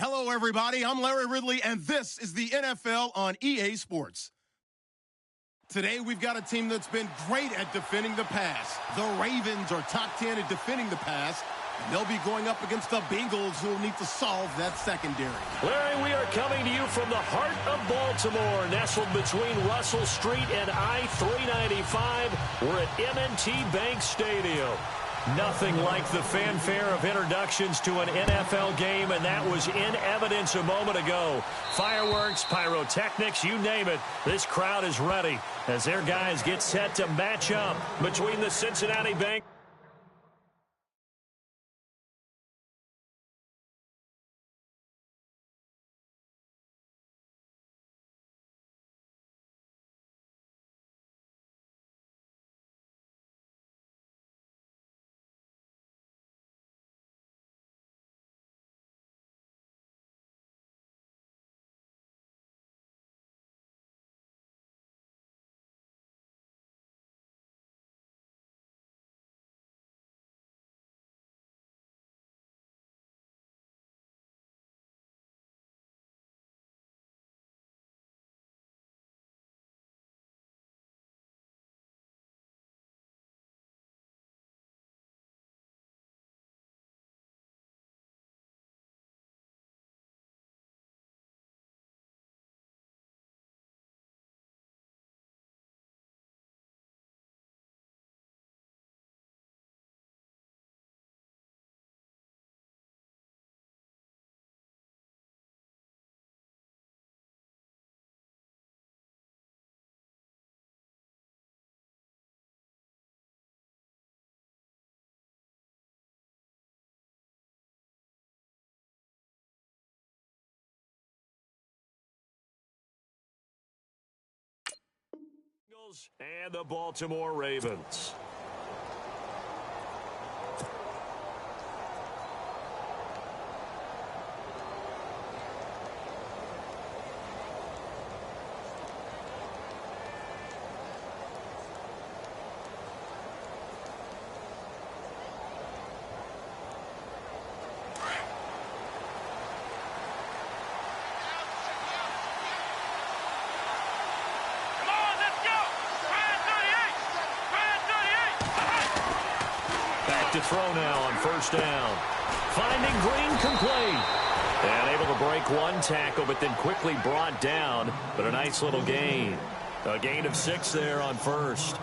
Hello, everybody. I'm Larry Ridley, and this is the NFL on EA Sports. Today, we've got a team that's been great at defending the pass. The Ravens are top 10 at defending the pass, and they'll be going up against the Bengals, who will need to solve that secondary. Larry, we are coming to you from the heart of Baltimore, nestled between Russell Street and I-395. We're at M&T Bank Stadium. Nothing like the fanfare of introductions to an NFL game, and that was in evidence a moment ago. Fireworks, pyrotechnics, you name it. This crowd is ready as their guys get set to match up between the Cincinnati Bengals. And the Baltimore Ravens. To throw now on first down. Finding Green complete. And able to break one tackle, but then quickly brought down. But a nice little gain. A gain of 6 there on first.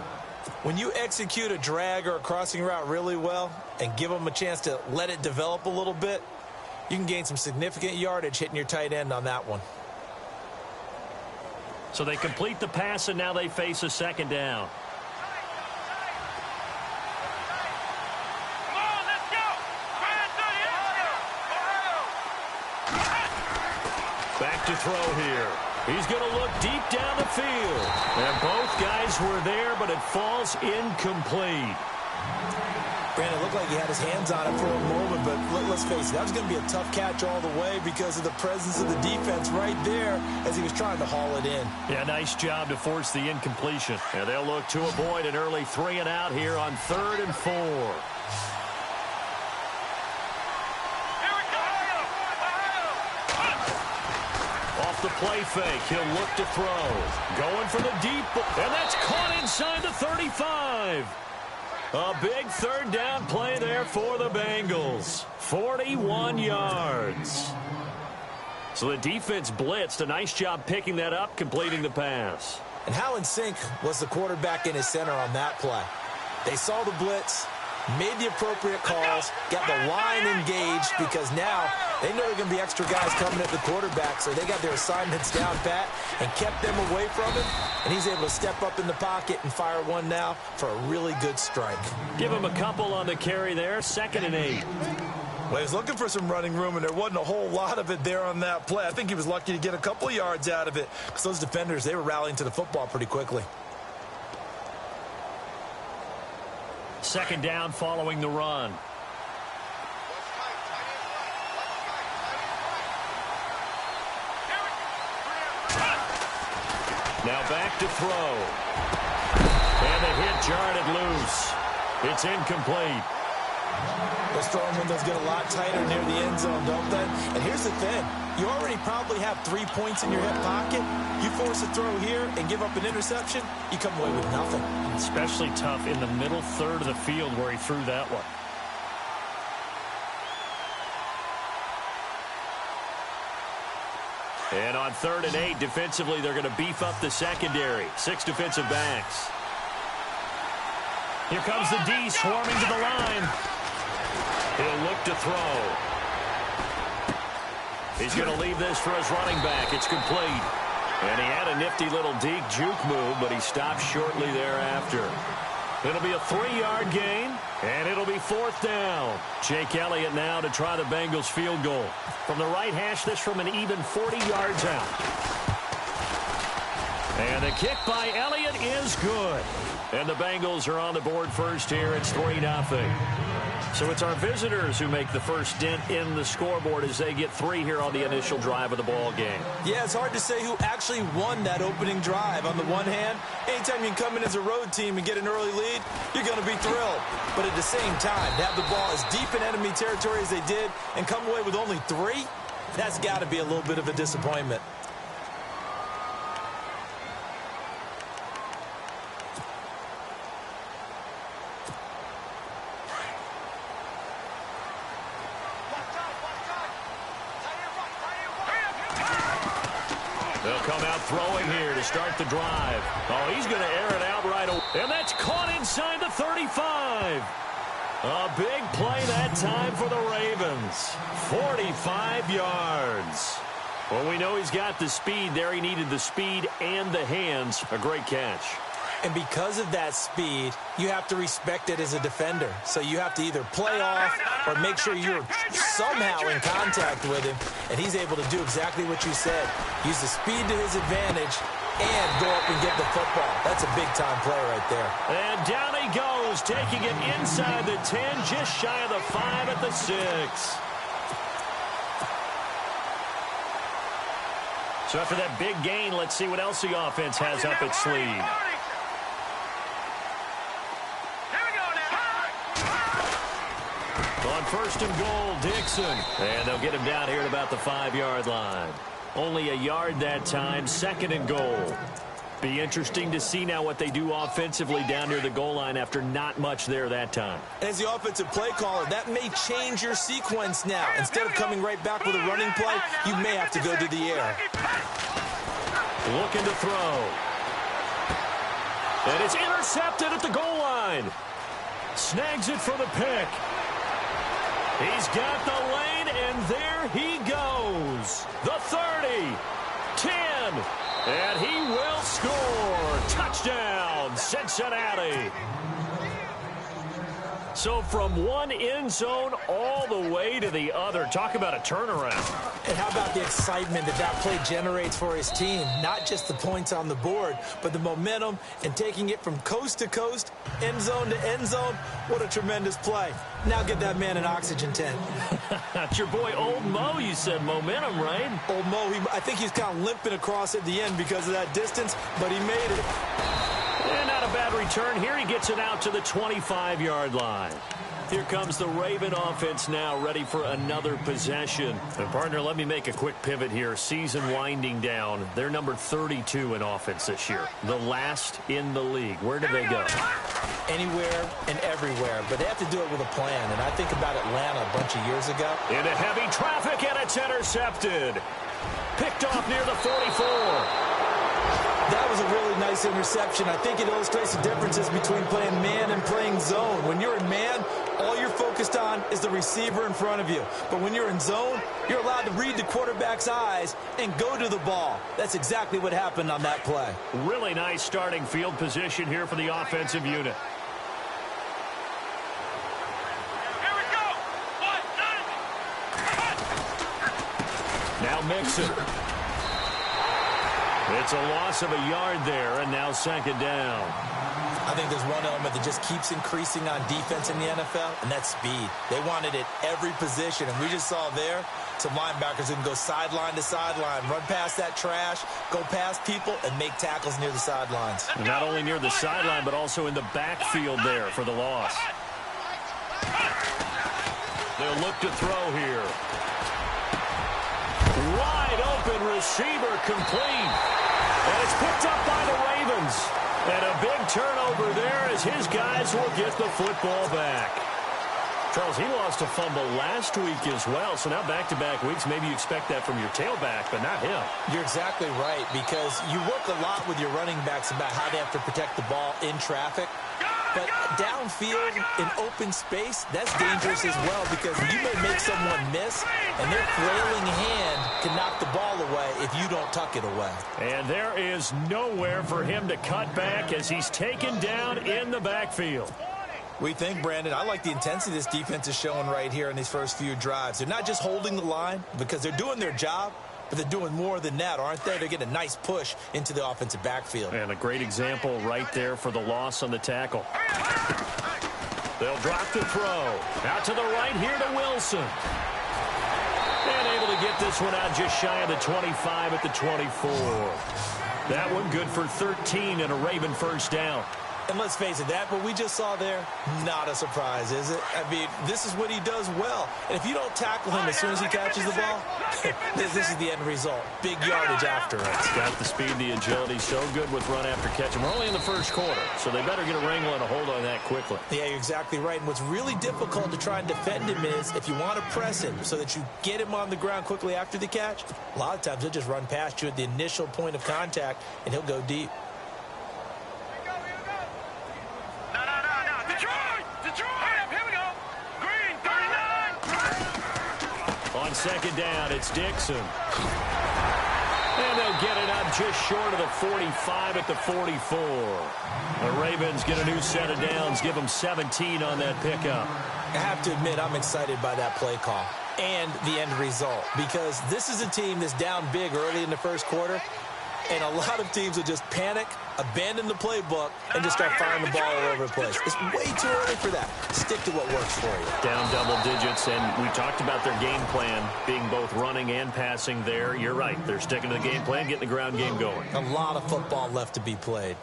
When you execute a drag or a crossing route really well and give them a chance to let it develop a little bit, you can gain some significant yardage hitting your tight end on that one. So they complete the pass, and now they face a second down. Back to throw here. He's going to look deep down the field. And both guys were there, but it falls incomplete. Brandon, it looked like he had his hands on it for a moment, but let's face it, that was going to be a tough catch all the way because of the presence of the defense right there as he was trying to haul it in. Yeah, nice job to force the incompletion. And they'll look to avoid an early 3 and out here on 3rd and 4. The play fake. He'll look to throw. Going for the deep. And that's caught inside the 35. A big 3rd down play there for the Bengals. 41 yards. So the defense blitzed. A nice job picking that up, completing the pass. And how in sync was the quarterback in his center on that play? They saw the blitz, made the appropriate calls, got the line engaged because now they know there are going to be extra guys coming at the quarterback, so they got their assignments down pat and kept them away from him, and he's able to step up in the pocket and fire one now for a really good strike. Give him a couple on the carry there, 2nd and 8. Well, he was looking for some running room, and there wasn't a whole lot of it there on that play. I think he was lucky to get a couple yards out of it because those defenders, they were rallying to the football pretty quickly. 2nd down following the run. Now back to throw. And the hit jarred it loose. It's incomplete. Those throwing windows get a lot tighter near the end zone, don't they? And here's the thing. You already probably have 3 points in your hip pocket. You force a throw here and give up an interception, you come away with nothing. Especially tough in the middle third of the field where he threw that one. And on 3rd and 8, defensively, they're going to beef up the secondary. 6 defensive backs. Here comes the D swarming to the line. He'll look to throw. He's going to leave this for his running back. It's complete. And he had a nifty little deke juke move, but he stopped shortly thereafter. It'll be a 3-yard gain, and it'll be 4th down. Jake Elliott now to try the Bengals field goal. From the right hash, this from an even 40 yards out. And the kick by Elliott is good. And the Bengals are on the board first here. It's 3-0. So it's our visitors who make the first dent in the scoreboard as they get 3 here on the initial drive of the ball game. Yeah, it's hard to say who actually won that opening drive. On the one hand, anytime you can come in as a road team and get an early lead, you're going to be thrilled. But at the same time, to have the ball as deep in enemy territory as they did and come away with only 3, that's got to be a little bit of a disappointment. They'll come out throwing here to start the drive. Oh, he's going to air it out right away. And that's caught inside the 35. A big play that time for the Ravens. 45 yards. Well, we know he's got the speed there. He needed the speed and the hands. A great catch. And because of that speed, you have to respect it as a defender. So you have to either play off or make sure you're somehow in contact with him. And he's able to do exactly what you said. Use the speed to his advantage and go up and get the football. That's a big-time play right there. And down he goes, taking it inside the 10, just shy of the 5 at the 6. So after that big gain, let's see what else the offense has up its sleeve. On 1st and goal, Dixon. And they'll get him down here at about the 5-yard line. Only a yard that time, 2nd and goal. Be interesting to see now what they do offensively down near the goal line after not much there that time. As the offensive play caller, that may change your sequence now. Instead of coming right back with a running play, you may have to go to the air. Looking to throw. And it's intercepted at the goal line. Snags it for the pick. He's got the lane, and there he goes. The 30, 10, and he will score. Touchdown, Cincinnati. So from one end zone all the way to the other. Talk about a turnaround. And how about the excitement that play generates for his team? Not just the points on the board, but the momentum and taking it from coast to coast, end zone to end zone. What a tremendous play. Now get that man an oxygen tent. That's your boy Old Mo, you said. Momentum, right? Old Mo, I think he's kind of limping across at the end because of that distance, but he made it. And not a bad return here. He gets it out to the 25-yard line. Here comes the Raven offense now, ready for another possession. And, partner, let me make a quick pivot here. Season winding down. They're number 32 in offense this year. The last in the league. Where do they go? Anywhere and everywhere. But they have to do it with a plan. And I think about Atlanta a bunch of years ago. Into heavy traffic, and it's intercepted. Picked off near the 44. That was a really nice interception. I think it illustrates the differences between playing man and playing zone. When you're in man, all you're focused on is the receiver in front of you. But when you're in zone, you're allowed to read the quarterback's eyes and go to the ball. That's exactly what happened on that play. Really nice starting field position here for the offensive unit. Here we go. Now Mixon. It's a loss of a yard there, and now 2nd down. I think there's one element that just keeps increasing on defense in the NFL, and that's speed. They want it at every position, and we just saw there some linebackers who can go sideline to sideline, run past that trash, go past people, and make tackles near the sidelines. Not only near the sideline, but also in the backfield there for the loss. They'll look to throw here. Wide open receiver complete. And it's picked up by the Ravens. And a big turnover there as his guys will get the football back. Charles, he lost a fumble last week as well, so now back-to-back weeks, maybe you expect that from your tailback, but not him. You're exactly right, because you work a lot with your running backs about how they have to protect the ball in traffic. But downfield, in open space, that's dangerous as well, because you may make someone miss, and their flailing hand can knock the ball away if you don't tuck it away. And there is nowhere for him to cut back as he's taken down in the backfield. We think, Brandon, I like the intensity this defense is showing right here in these first few drives. They're not just holding the line because they're doing their job, but they're doing more than that, aren't they? They're getting a nice push into the offensive backfield. And a great example right there for the loss on the tackle. They'll drop the throw. Out to the right here to Wilson. And able to get this one out just shy of the 25 at the 24. That one good for 13 and a Raven first down. And let's face it, that what we just saw there, not a surprise, is it? I mean, this is what he does well. And if you don't tackle him as soon as he catches the ball, this is the end result. Big yardage after it. He's got the speed, the agility, so good with run after catch. And we're only in the first quarter, so they better get a wrangle and a hold on that quickly. Yeah, you're exactly right. And what's really difficult to try and defend him is if you want to press him so that you get him on the ground quickly after the catch, a lot of times he'll just run past you at the initial point of contact, and he'll go deep. On second down, it's Dixon. And they'll get it up just short of the 45 at the 44. The Ravens get a new set of downs, give them 17 on that pickup. I have to admit, I'm excited by that play call and the end result, because this is a team that's down big early in the first quarter, and a lot of teams will just panic, abandon the playbook, and just start firing the ball all over the place. It's way too early for that. Stick to what works for you. Down double digits, and we talked about their game plan being both running and passing there. You're right. They're sticking to the game plan, getting the ground game going. A lot of football left to be played.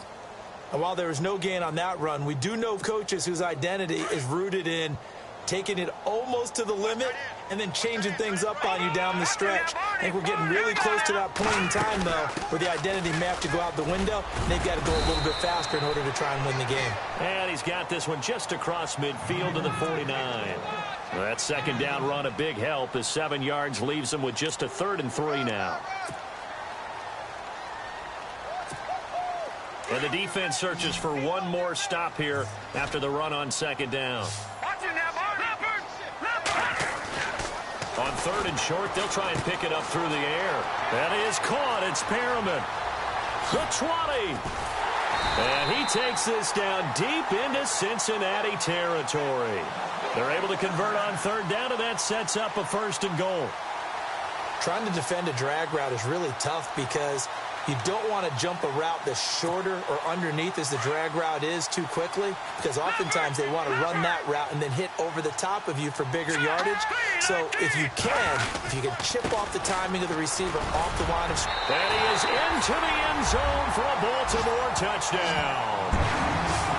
And while there is no gain on that run, we do know coaches whose identity is rooted in taking it almost to the limit and then changing things up on you down the stretch. I think we're getting really close to that point in time, though, where the identity may have to go out the window, and they've got to go a little bit faster in order to try and win the game. And he's got this one just across midfield to the 49. That second down run, a big help as 7 yards leaves him with just a 3rd and 3 now. And the defense searches for one more stop here after the run on second down. On 3rd and short, they'll try and pick it up through the air. That is caught. It's Perriman. The 20. And he takes this down deep into Cincinnati territory. They're able to convert on 3rd down, and that sets up a 1st and goal. Trying to defend a drag route is really tough because you don't want to jump a route that's shorter or underneath as the drag route is too quickly, because oftentimes they want to run that route and then hit over the top of you for bigger yardage. So if you can chip off the timing of the receiver off the line of... And he is into the end zone for a Baltimore touchdown.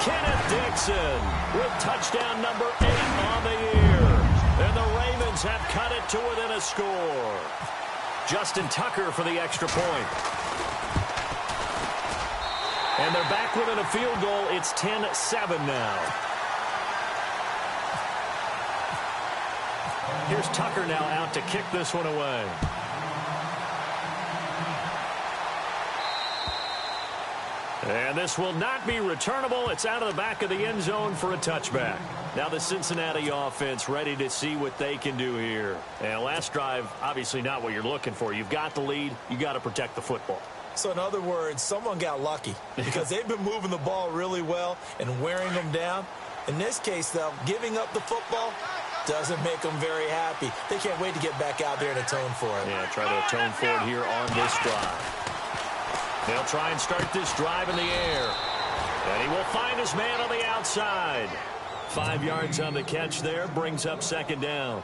Kenneth Dixon with touchdown number 8 on the year. And the Ravens have cut it to within a score. Justin Tucker for the extra point. And they're back within a field goal. It's 10-7 now. Here's Tucker now out to kick this one away. And this will not be returnable. It's out of the back of the end zone for a touchback. Now the Cincinnati offense ready to see what they can do here. And last drive, obviously not what you're looking for. You've got the lead. You got to protect the football. So in other words, someone got lucky because they've been moving the ball really well and wearing them down. In this case, though, giving up the football doesn't make them very happy. They can't wait to get back out there and atone for it. Yeah, try to atone for it here on this drive. They'll try and start this drive in the air. And he will find his man on the outside. 5 yards on the catch there, brings up 2nd down.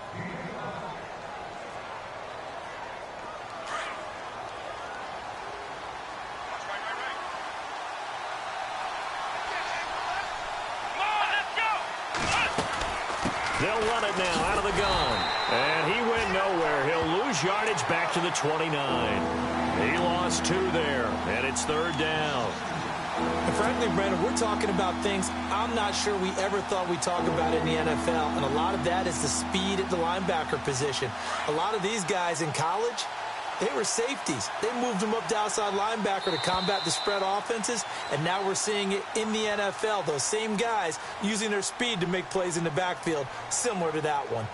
They'll run it now out of the gun. And he went nowhere. He'll lose yardage back to the 29. He lost 2 there, and it's 3rd down. And frankly, Brandon, we're talking about things I'm not sure we ever thought we'd talk about in the NFL, and a lot of that is the speed at the linebacker position. A lot of these guys in college, they were safeties. They moved them up to outside linebacker to combat the spread offenses, and now we're seeing it in the NFL. Those same guys using their speed to make plays in the backfield, similar to that one.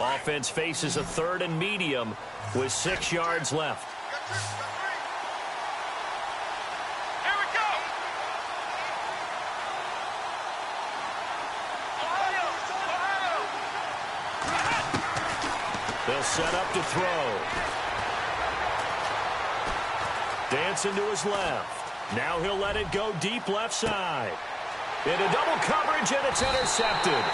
Offense faces a 3rd and medium with 6 yards left. Here we go. They'll set up to throw. Dancing to his left. Now he'll let it go deep left side. Into double coverage, and it's intercepted.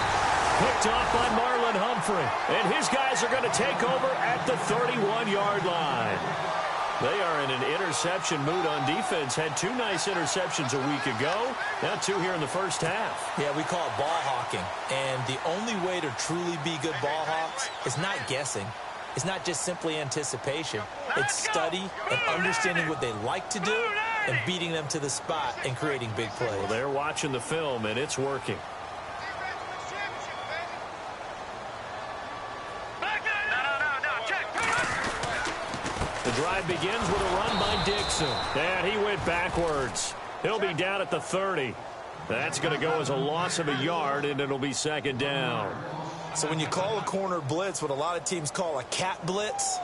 Picked off by Marlon Humphrey. And his guys are going to take over at the 31-yard line. They are in an interception mood on defense. Had 2 nice interceptions a week ago. Now 2 here in the first half. Yeah, we call it ball hawking. And the only way to truly be good ball hawks is not guessing. It's not just simply anticipation. It's study and understanding what they like to do and beating them to the spot and creating big plays. Well, they're watching the film, and it's working. The drive begins with a run by Dixon. And he went backwards. He'll be down at the 30. That's going to go as a loss of a yard, and it'll be 2nd down. So when you call a corner blitz, what a lot of teams call a cat blitz,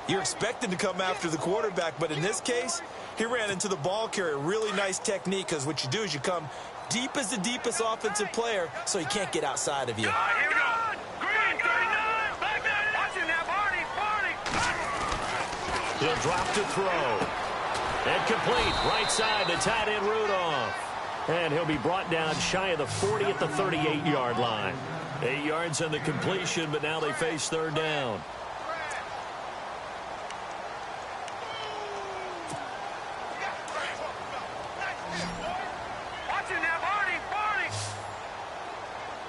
you're expected to come after the quarterback. But in this case, he ran into the ball carrier. Really nice technique, because what you do is you come deep as the deepest offensive player so he can't get outside of you. Here we go. Green 39. Watching that, Barney. He'll drop to throw. And complete. Right side to tight end Rudolph. And he'll be brought down shy of the 40 at the 38-yard line. 8 yards on the completion, but now they face 3rd down. Watching that, Barney.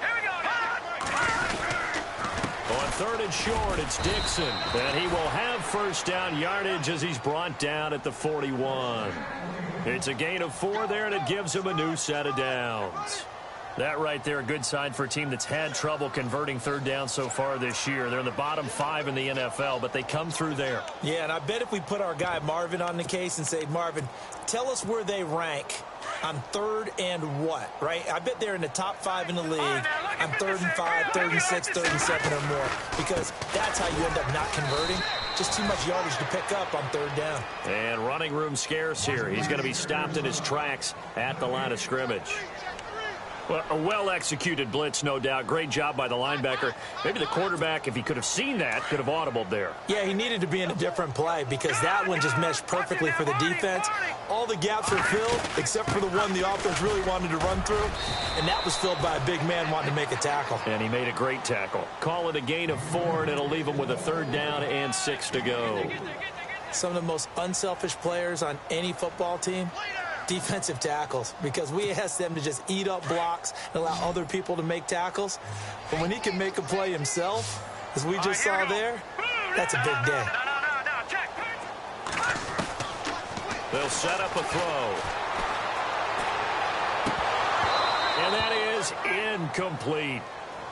Here we go. On 3rd and short, it's Dixon. And he will have 1st down yardage as he's brought down at the 41. It's a gain of 4 there, and it gives him a new set of downs. That right there, a good sign for a team that's had trouble converting 3rd down so far this year. They're in the bottom 5 in the NFL, but they come through there. Yeah, and I bet if we put our guy Marvin on the case and say, Marvin, tell us where they rank on 3rd and what, right? I bet they're in the top 5 in the league on 3rd and 5, 3rd and 6, 3rd and 7 or more, because that's how you end up not converting. Just too much yardage to pick up on 3rd down. And running room scarce here. He's going to be stopped in his tracks at the line of scrimmage. Well, a well-executed blitz, no doubt. Great job by the linebacker. Maybe the quarterback, if he could have seen that, could have audibled there. Yeah, he needed to be in a different play because that one just meshed perfectly for the defense. All the gaps were filled except for the one the offense really wanted to run through, and that was filled by a big man wanting to make a tackle. And he made a great tackle. Call it a gain of 4, and it'll leave him with a 3rd down and 6 to go. Some of the most unselfish players on any football team, defensive tackles, because we ask them to just eat up blocks and allow other people to make tackles. But when he can make a play himself, as we just saw there, that's a big day. They'll set up a throw. And that is incomplete.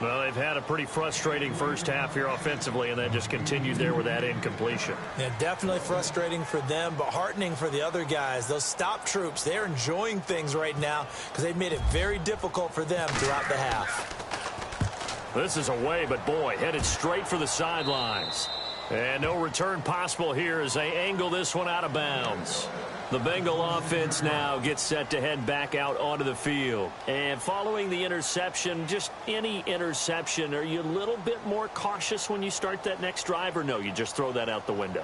Well, they've had a pretty frustrating first half here offensively, and that just continued there with that incompletion. Yeah, definitely frustrating for them, but heartening for the other guys. Those stop troops, they're enjoying things right now because they've made it very difficult for them throughout the half. This is away, but boy, headed straight for the sidelines. And no return possible here as they angle this one out of bounds. The Bengal offense now gets set to head back out onto the field. And following the interception, just any interception, are you a little bit more cautious when you start that next drive, or no, you just throw that out the window?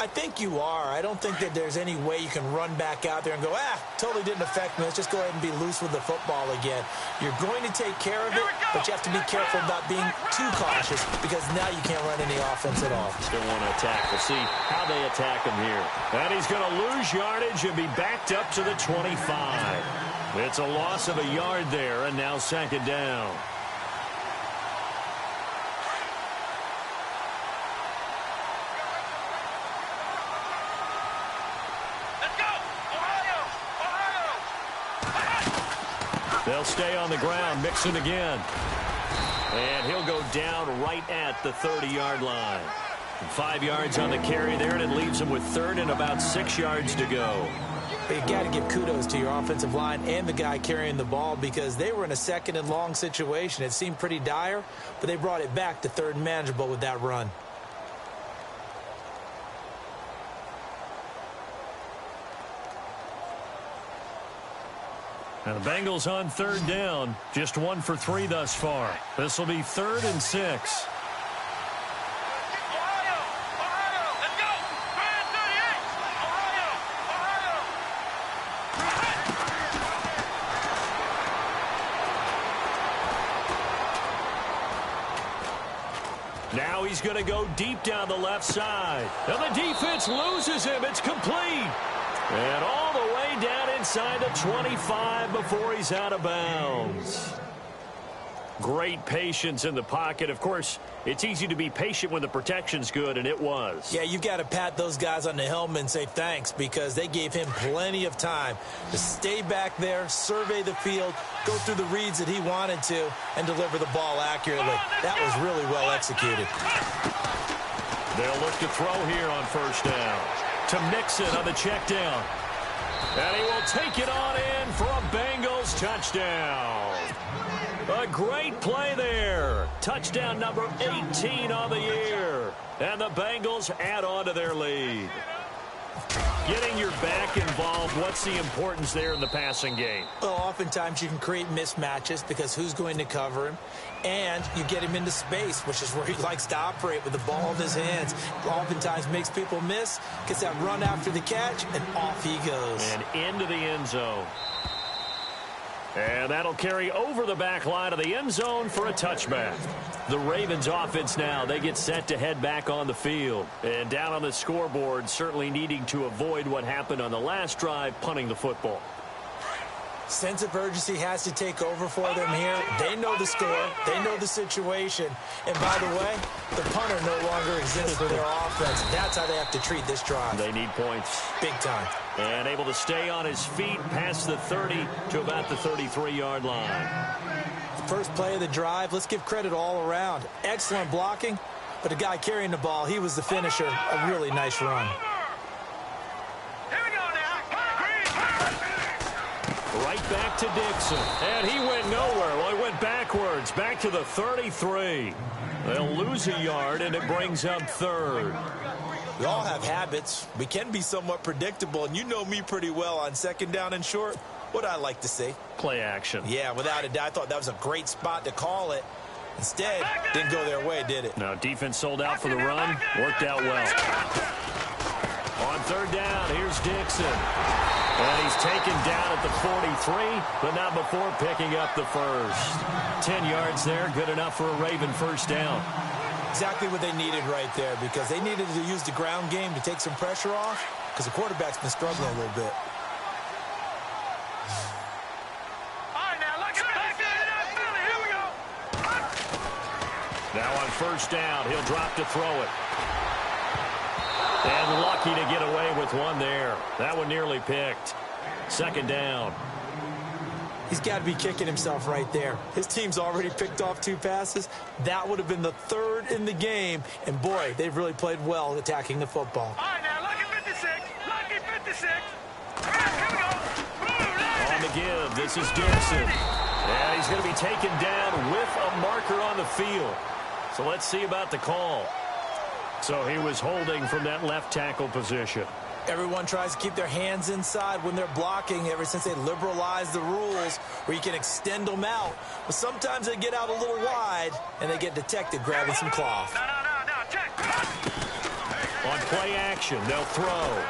I think you are. I don't think that there's any way you can run back out there and go, totally didn't affect me. Let's just go ahead and be loose with the football again. You're going to take care of it, but you have to be careful about being too cautious because now you can't run any offense at all. Still want to attack. We'll see how they attack him here. And he's going to lose yardage and be backed up to the 25. It's a loss of a yard there, and now second down. They'll stay on the ground, Mixon again. And he'll go down right at the 30-yard line. 5 yards on the carry there, and it leaves him with third and about 6 yards to go. You got to give kudos to your offensive line and the guy carrying the ball because they were in a second and long situation. It seemed pretty dire, but they brought it back to third and manageable with that run. And the Bengals on third down. Just 1 for 3 thus far. This will be 3rd and 6. Now he's going to go deep down the left side. And the defense loses him. It's complete. And all the way down inside the 25 before he's out of bounds. Great patience in the pocket. Of course, it's easy to be patient when the protection's good, and it was. Yeah, you've got to pat those guys on the helmet and say thanks because they gave him plenty of time to stay back there, survey the field, go through the reads that he wanted to, and deliver the ball accurately. That was really well executed. They'll look to throw here on first down. To Mixon on the check down. And he will take it on in for a Bengals touchdown. A great play there. Touchdown number 18 on the year. And the Bengals add on to their lead. Getting your back involved, what's the importance there in the passing game? Well, oftentimes you can create mismatches because who's going to cover him? And you get him into space, which is where he likes to operate with the ball in his hands. Oftentimes makes people miss, gets that run after the catch, and off he goes. And into the end zone. And that'll carry over the back line of the end zone for a touchback. The Ravens offense now, they get set to head back on the field. And down on the scoreboard, certainly needing to avoid what happened on the last drive, punting the football. Sense of urgency has to take over for them here. They know the score. They know the situation. And by the way, the punter no longer exists for their offense. That's how they have to treat this drive. They need points. Big time. And able to stay on his feet past the 30 to about the 33-yard line. The first play of the drive, let's give credit all around. Excellent blocking, but the guy carrying the ball, he was the finisher. A really nice run. Right back to Dixon. And he went nowhere. Well, he went backwards. Back to the 33. They'll lose a yard, and it brings up third. We all have habits. We can be somewhat predictable, and you know me pretty well on second down and short. What I like to see. Play action. Yeah, without a doubt. I thought that was a great spot to call it. Instead, didn't go their way, did it? No, defense sold out for the run. Worked out well. On third down, here's Dixon. And he's taken down at the 43, but not before picking up the first. 10 yards there, good enough for a Raven first down. Exactly what they needed right there because they needed to use the ground game to take some pressure off because the quarterback's been struggling a little bit. Now on first down, he'll drop to throw it. And lucky to get away with one there. That one nearly picked. Second down. He's got to be kicking himself right there. His team's already picked off 2 passes. That would have been the 3rd in the game. And, boy, they've really played well attacking the football. All right, now, lucky 56. Lucky 56. All right, here we go. On the give, this is Dixon. And he's going to be taken down with a marker on the field. So let's see about the call. So he was holding from that left tackle position. Everyone tries to keep their hands inside when they're blocking ever since they liberalized the rules where you can extend them out. But sometimes they get out a little wide and they get detected grabbing some cloth. No, check. On play action, they'll throw.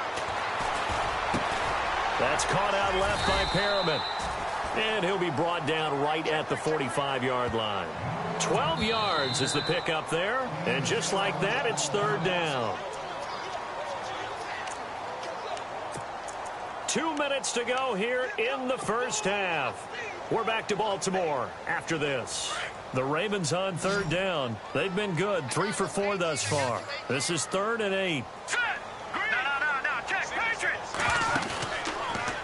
That's caught out left by Perriman. And he'll be brought down right at the 45-yard line. 12 yards is the pickup there. And just like that, it's third down. 2 minutes to go here in the first half. We're back to Baltimore after this. The Ravens on third down. They've been good, 3 for 4 thus far. This is 3rd and 8. No, check, Patriots!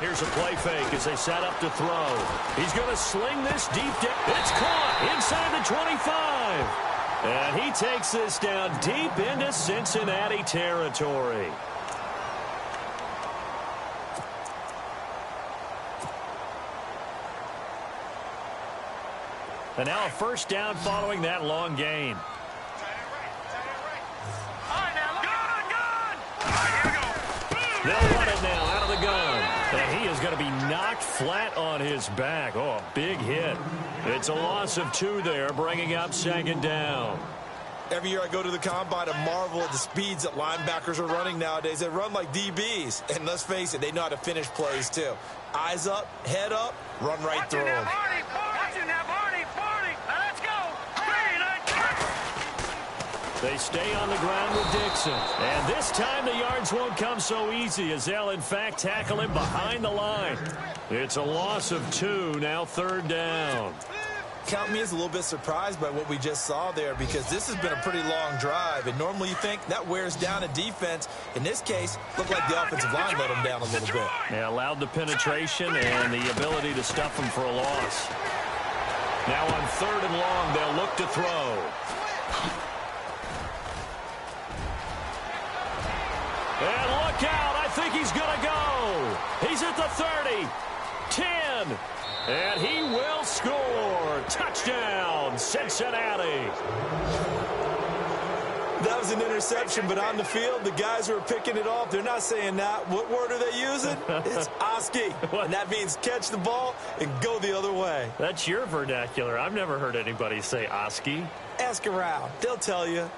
Here's a play fake as they set up to throw. He's going to sling this deep down. It's caught inside the 25. And he takes this down deep into Cincinnati territory. And now a first down following that long gain. They'll run it now out of the gun. And he is going to be knocked flat on his back. Oh, a big hit. It's a loss of 2 there, bringing up second down. Every year I go to the combine and marvel at the speeds that linebackers are running nowadays. They run like DBs. And let's face it, they know how to finish plays too. Eyes up, head up, run right through them. They stay on the ground with Dixon. And this time the yards won't come so easy as they'll, in fact, tackle him behind the line. It's a loss of 2, now third down. Count me as a little bit surprised by what we just saw there because this has been a pretty long drive. And normally you think that wears down a defense. In this case, looked like the offensive line let them down a little bit. Yeah, allowed the penetration and the ability to stuff them for a loss. Now on 3rd and long, they'll look to throw. And look out. I think he's going to go. He's at the 30, 10, and he will score. Touchdown, Cincinnati. That was an interception, but on the field, the guys who are picking it off, they're not saying that. What word are they using? It's Oski. And that means catch the ball and go the other way. That's your vernacular. I've never heard anybody say Oski. Ask around. They'll tell you.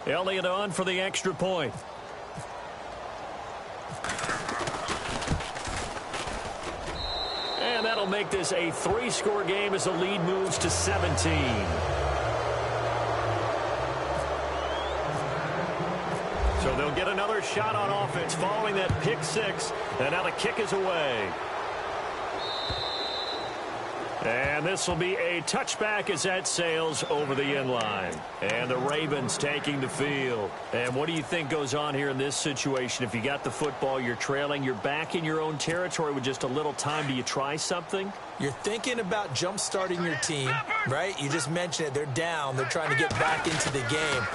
Elliott on for the extra point. And that'll make this a 3-score game as the lead moves to 17. So they'll get another shot on offense following that pick 6. And now the kick is away. And this will be a touchback as that sails over the end line. And the Ravens taking the field. And what do you think goes on here in this situation? If you got the football, you're trailing, you're back in your own territory with just a little time. Do you try something? You're thinking about jump-starting your team, right? You just mentioned it. They're down. They're trying to get back into the game.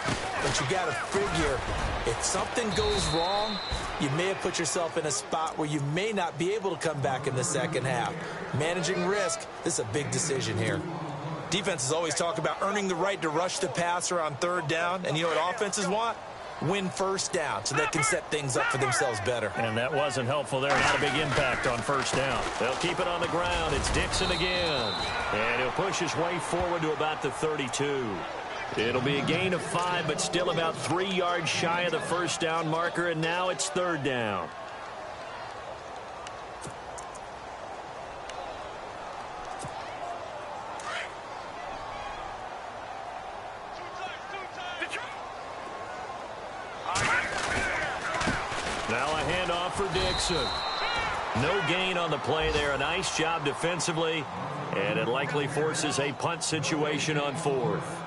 But you got to figure if something goes wrong, you may have put yourself in a spot where you may not be able to come back in the second half. Managing risk, this is a big decision here. Defenses always talk about earning the right to rush the passer on 3rd down. And you know what offenses want? Win first down so they can set things up for themselves better. And that wasn't helpful there. Not a big impact on first down. They'll keep it on the ground. It's Dixon again. And he'll push his way forward to about the 32. It'll be a gain of 5, but still about 3 yards shy of the first down marker. And now it's 3rd down. Now a handoff for Dixon. No gain on the play there. A nice job defensively. And it likely forces a punt situation on 4th.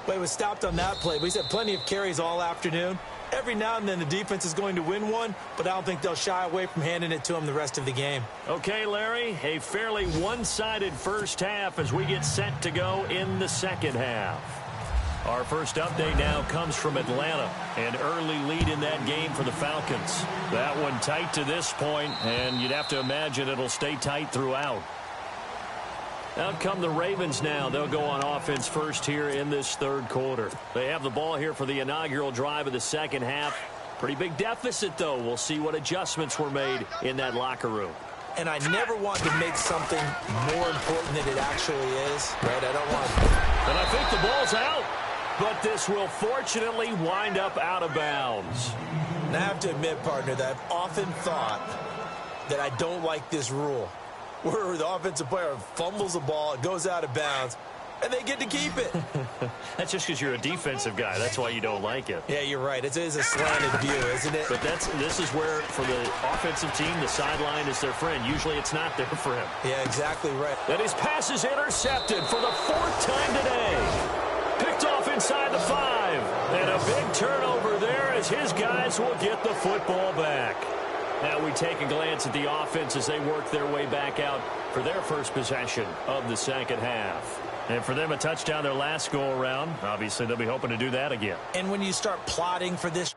But it was stopped on that play. He's had plenty of carries all afternoon. Every now and then the defense is going to win one, but I don't think they'll shy away from handing it to him the rest of the game. Okay, Larry, a fairly one-sided first half as we get set to go in the second half. Our first update now comes from Atlanta. An early lead in that game for the Falcons. That one tight to this point, and you'd have to imagine it'll stay tight throughout. Out come the Ravens now. They'll go on offense first here in this 3rd quarter. They have the ball here for the inaugural drive of the second half. Pretty big deficit, though. We'll see what adjustments were made in that locker room. and I never want to make something more important than it actually is, right? I don't want to. And I think the ball's out, but this will fortunately wind up out of bounds. And I have to admit, partner, that I've often thought that I don't like this rule, where the offensive player fumbles the ball, it goes out of bounds, and they get to keep it. That's just because you're a defensive guy. That's why you don't like it. Yeah, you're right. It is a slanted view, isn't it? But this is where, for the offensive team, the sideline is their friend. Usually it's not there for him. Yeah, exactly right. And his pass is intercepted for the 4th time today. Picked off inside the 5. And a big turnover there as his guys will get the football back. Now we take a glance at the offense as they work their way back out for their first possession of the second half. And for them, a touchdown their last go-around. Obviously, they'll be hoping to do that again. And when you start plotting for this